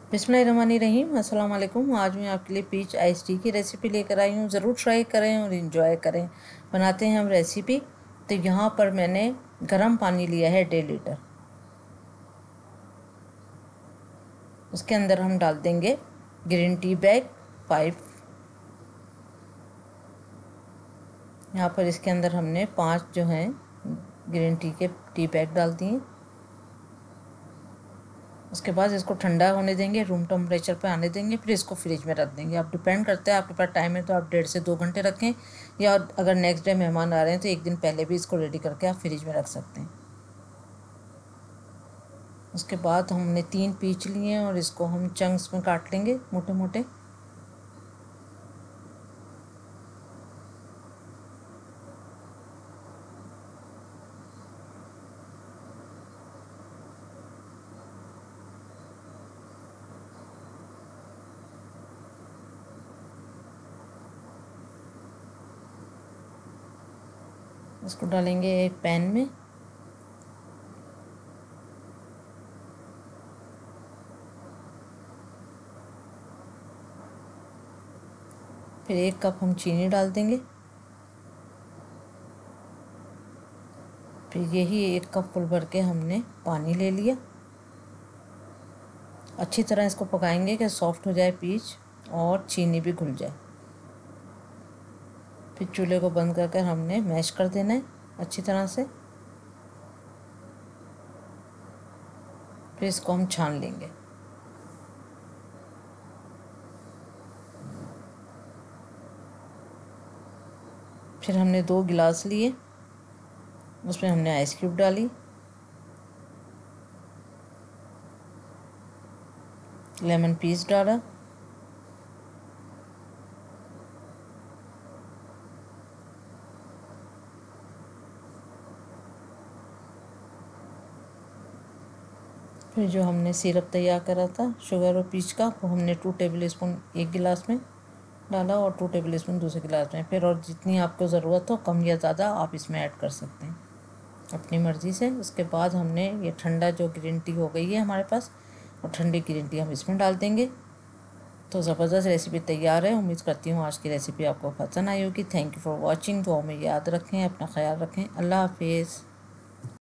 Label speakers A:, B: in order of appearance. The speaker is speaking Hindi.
A: बिस्मिल्लाहिर्रहमानिर्रहीम। अस्सलाम वालेकुम। आज मैं आपके लिए पीच आइस टी की रेसिपी लेकर आई हूँ। ज़रूर ट्राई करें और इन्जॉय करें। बनाते हैं हम रेसिपी। तो यहाँ पर मैंने गर्म पानी लिया है 1.5 लीटर। उसके अंदर हम डाल देंगे ग्रीन टी बैग 5। यहाँ पर इसके अंदर हमने 5 जो हैं ग्रीन टी के टी बैग डाल दिए। उसके बाद इसको ठंडा होने देंगे, रूम टेम्परेचर पे आने देंगे, फिर इसको फ्रिज में रख देंगे। आप डिपेंड करता है, आपके पास टाइम है तो आप 1.5 से 2 घंटे रखें, या अगर नेक्स्ट डे मेहमान आ रहे हैं तो एक दिन पहले भी इसको रेडी करके आप फ्रिज में रख सकते हैं। उसके बाद हमने 3 पीच लिए हैं और इसको हम चंक्स में काट लेंगे मोटे मोटे। इसको डालेंगे एक पैन में। फिर 1 कप हम चीनी डाल देंगे। फिर यही 1 कप फुल भर के हमने पानी ले लिया। अच्छी तरह इसको पकाएंगे कि सॉफ्ट हो जाए पीच और चीनी भी घुल जाए। फिर चूल्हे को बंद कर हमने मैश कर देना है अच्छी तरह से। फिर इसको हम छान लेंगे। फिर हमने 2 गिलास लिए, उसमें हमने आइस क्यूब डाली, लेमन पीस डाला, फिर जो हमने सिरप तैयार करा था शुगर और पीच का, वो हमने 2 टेबल स्पून एक गिलास में डाला और 2 टेबल स्पून दूसरे गिलास में। फिर और जितनी आपको ज़रूरत हो कम या ज़्यादा आप इसमें ऐड कर सकते हैं अपनी मर्ज़ी से। उसके बाद हमने ये ठंडा जो ग्रीन टी हो गई है हमारे पास, और ठंडी ग्रीन टी हम इसमें डाल देंगे। तो ज़बरदस्त रेसिपी तैयार है। उम्मीद करती हूँ आज की रेसिपी आपको पसंद आई होगी। Thank you for watching. दुआ में याद रखें, अपना ख्याल रखें। अल्लाह हाफिज़।